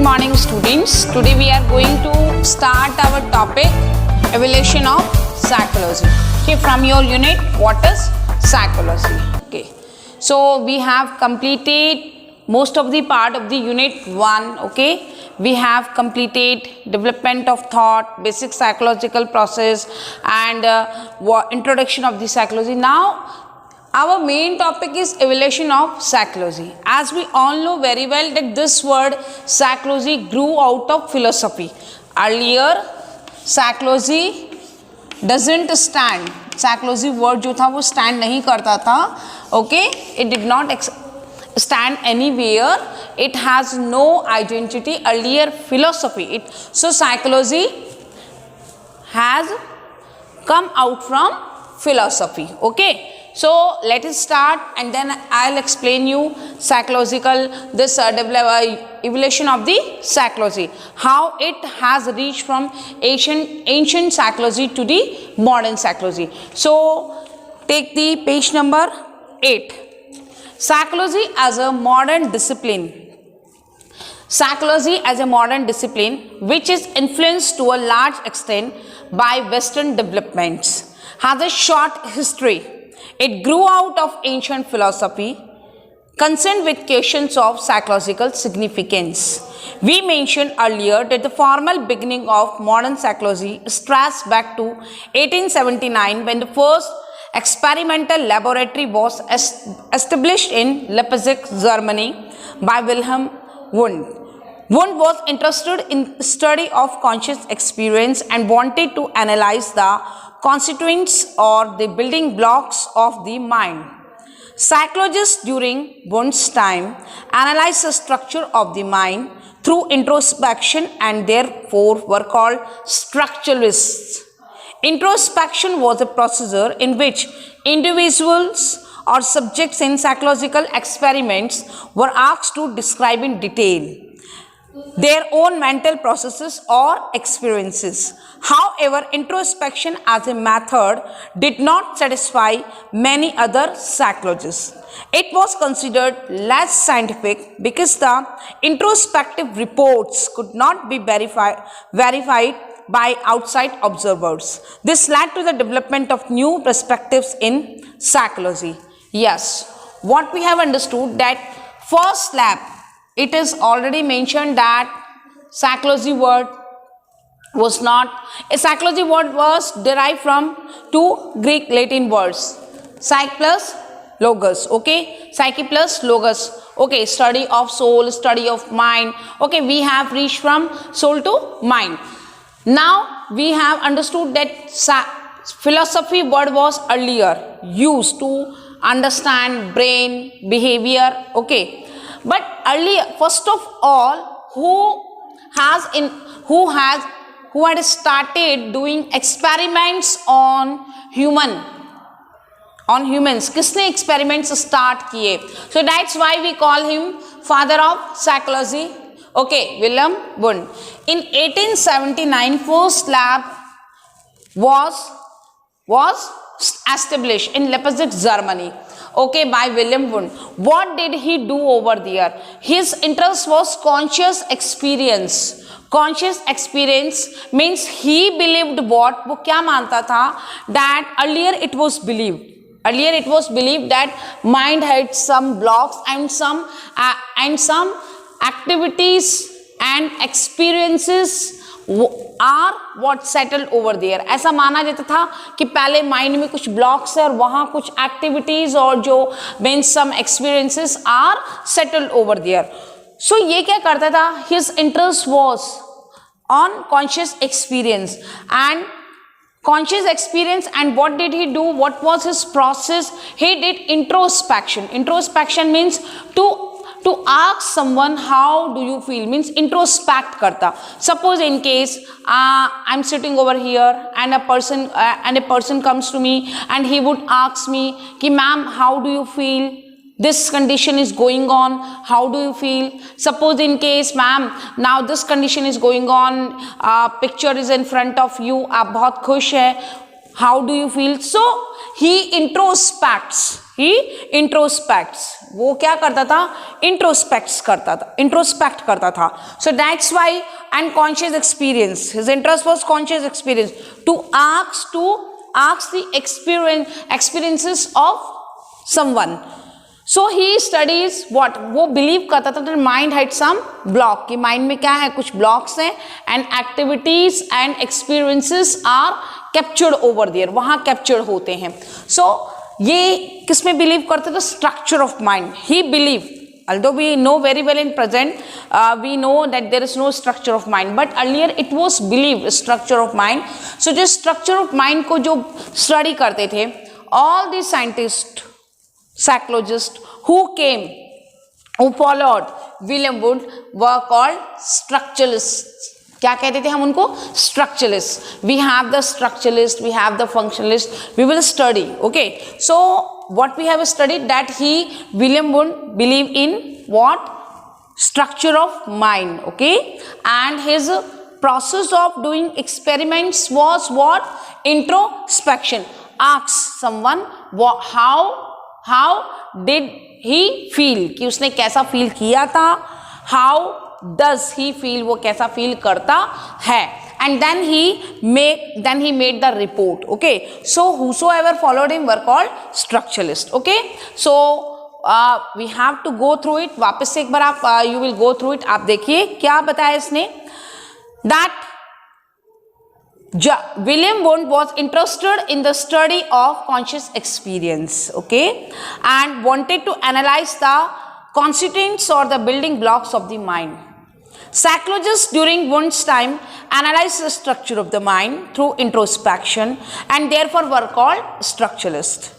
morning students. Today we are going to start our topic evaluation of psychology. Okay, from your unit what is psychology. Okay, so we have completed most of the part of the unit 1. Okay, we have completed development of thought, basic psychological process and introduction of the psychology. Now our main topic is evaluation of psychology. As we all know very well that this word psychology grew out of philosophy. Earlier psychology doesn't stand. Psychology word जो था वो stand नहीं करता था. Okay, it did not stand anywhere. It has no identity. Earlier philosophy. So psychology has come out from philosophy. Okay. So let us start and then I'll explain you psychological evolution of the psychology, how it has reached from ancient psychology to the modern psychology. So take the page number 8. Psychology as a modern discipline. Psychology as a modern discipline which is influenced to a large extent by Western developments has a short history. It grew out of ancient philosophy concerned with questions of psychological significance. We mentioned earlier that the formal beginning of modern psychology strays back to 1879 when the first experimental laboratory was established in Leipzig, Germany by Wilhelm Wundt. Wundt was interested in study of conscious experience and wanted to analyze the constituents or the building blocks of the mind. Psychologists during Wundt's time analyzed the structure of the mind through introspection and therefore were called structuralists. Introspection was a procedure in which individuals or subjects in psychological experiments were asked to describe in detail their own mental processes or experiences. However, introspection as a method did not satisfy many other psychologists. It was considered less scientific because the introspective reports could not be verified by outside observers. This led to the development of new perspectives in psychology. Yes, what we have understood that first lab, it is already mentioned that psychology word was derived from two Greek Latin words, psyche plus logos. Okay, psyche plus logos. Okay, study of soul, study of mind. Okay, we have reached from soul to mind. Now we have understood that philosophy word was earlier used to understand brain behavior. Okay. But earlier, first of all, who had started doing experiments on humans? किसने experiments start किए? So that's why we call him father of psychology. Okay, Wilhelm Wundt. In 1879, first lab was established in Leipzig, Germany. Okay, by Wilhelm Wundt. What did he do over there? His interest was conscious experience. Conscious experience means he believed what? वो क्या मानता था? That earlier it was believed that mind had some blocks and some activities and experiences are what settled over there. ऐसा माना जाता था कि पहले माइंड में कुछ ब्लॉक्स है और वहाँ कुछ एक्टिविटीज और जो means some experiences are settled over there. So ये क्या करता था? His interest was on conscious experience and what did he do? What was his process? He did introspection. Introspection means to ask someone how do you feel, means introspect karta. Suppose in case I'm sitting over here and a person comes to me and he would ask me ki ma'am how do you feel, this condition is going on, how do you feel? Suppose in case ma'am now this condition is going on, picture is in front of you, aap bahut khush hai, how do you feel? So he introspects. वो क्या करता था, introspect करता था. So that's why, and conscious experience, his interest was conscious experience, to ask the experiences of someone. So he studies what, वो believe करता था that mind had some block, कि mind में क्या है, कुछ blocks हैं, and activities and experiences are captured over there, वहाँ captured होते हैं. So ये किस में बिलीव करते थे, structure of mind. He believe, although we know very well in present, we know that there is no structure of mind, but earlier it was believed structure of mind. So जो structure of mind को जो study करते थे, all the scientists, psychologists who followed William Wundt were called structuralists. क्या कहते थे हम उनको, structuralists. We have the structuralist, we have the functionalist. We will study. Okay, so what we have studied, that William Wundt believed in what, structure of mind. Okay, and his process of doing experiments was what, introspection. Ask someone how did he feel, कि उसने कैसा feel किया था, how does he feel, वो कैसा feel करता है, and then he made the report. Okay, so whosoever followed him were called structuralists. Okay, so we have to go through it. वापस से एक बार आप you will go through it. आप देखिए क्या बताया इसने, that William Wundt was interested in the study of conscious experience, okay, and wanted to analyze the constituents or the building blocks of the mind. Psychologists during Wundt's time analyzed the structure of the mind through introspection and therefore were called structuralists.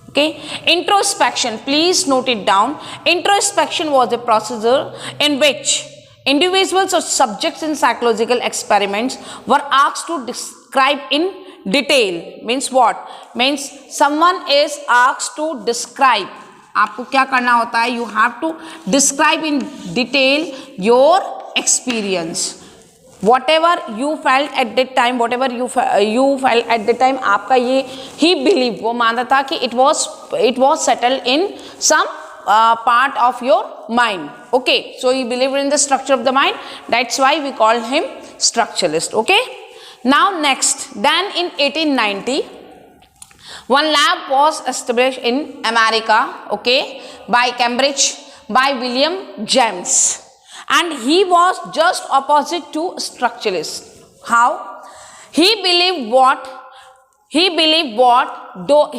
Okay, introspection, please note it down. Introspection was a procedure in which individuals or subjects in psychological experiments were asked to describe in detail. Means what? Means someone is asked to describe. आपको क्या करना होता है, you have to describe in detail your experience, whatever you felt at that time, whatever you felt at that time. आपका ये he believe, वो मानता था कि it was settled in some part of your mind. Okay, so he believed in the structure of the mind, that's why we call him structuralist. Okay, now next, then in 1890 one lab was established in America, okay, by Cambridge, by William James, and he was just opposite to structuralist. How? He believed what, don't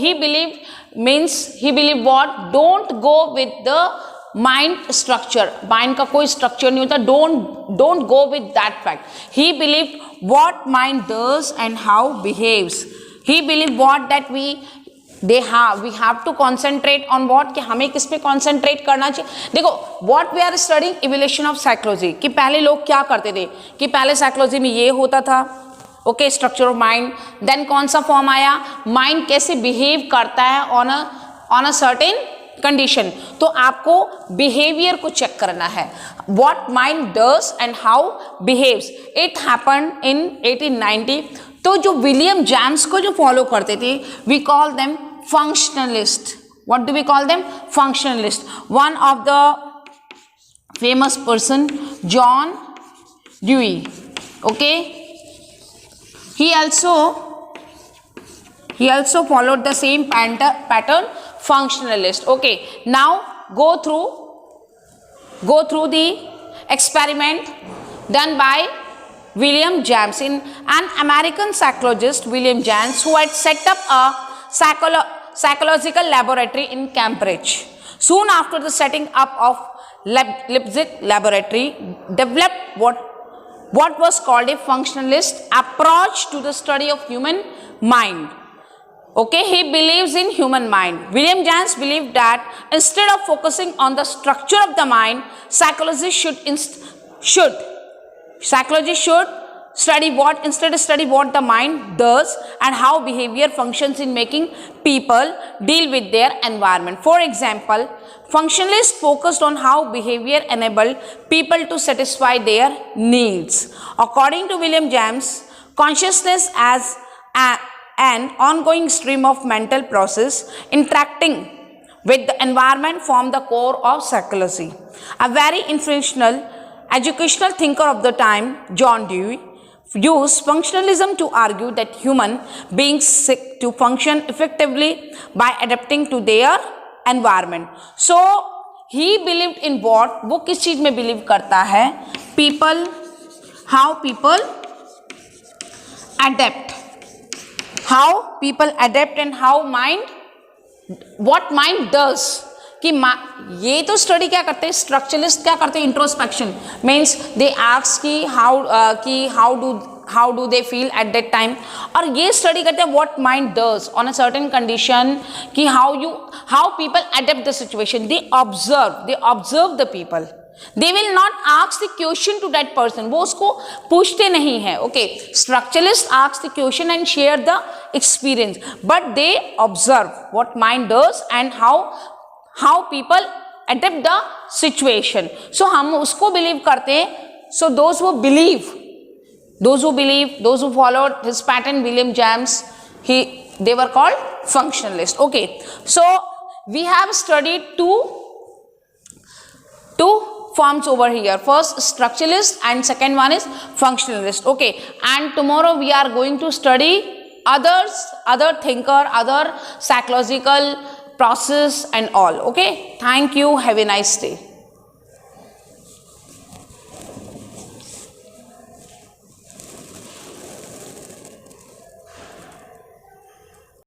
go with the mind structure. Mind का कोई structure नहीं होता, don't go with that fact. He believed what mind does and how behaves. He believed what, that we have to concentrate on what, कि हमें किस पे concentrate करना चाहिए. देखो, what we are studying evolution of psychology, कि पहले लोग क्या करते थे, कि पहले psychology में ये होता था, okay, structure of mind. then कौन सा form आया, mind कैसे behave करता है on a certain condition. तो आपको behavior को check करना है, what mind does and how behaves. It happened in 1890. तो जो विलियम जेम्स को जो फॉलो करते थे, we call them functionalist. What do we call them? Functionalist. One of the famous person, John Dewey. Okay, he also followed the same pattern, functionalist. Okay, now go through the experiment done by William James, an American psychologist, William James, who had set up a psychological laboratory in Cambridge. Soon after the setting up of Leipzig laboratory, developed what was called a functionalist approach to the study of human mind. Okay, he believes in human mind. William James believed that instead of focusing on the structure of the mind, psychology should study what the mind does and how behavior functions in making people deal with their environment. For example, functionalists focused on how behavior enabled people to satisfy their needs. According to William James, consciousness as an ongoing stream of mental process interacting with the environment form the core of psychology. A very influential educational thinker of the time, John Dewey, used functionalism to argue that human beings seek to function effectively by adapting to their environment. So he believed in what? वो किस चीज में believe करता है? People, how people adapt, how people adapt and how mind, what mind does. कि ये तो study क्या करते हैं, स्ट्रक्चरलिस्ट क्या करते हैं, इंट्रोस्पेक्शन मीन्स दे आस्क कि how do they feel at that time, और ये स्टडी करते हैं what mind does on a certain condition कि how people adapt the situation. They observe the people. They will not ask the question to that person. वो उसको पूछते नहीं है. Okay, structuralists ask the question and share the experience, but they observe what mind does and how people adapt the situation. So हम उसको believe करते हैं. So those who believe, those who followed his pattern, William James, they were called functionalists. Okay, so we have studied two forms over here. First structuralist and second one is functionalist. Okay, and tomorrow we are going to study other thinker, other psychological process and all. Okay, thank you, have a nice day.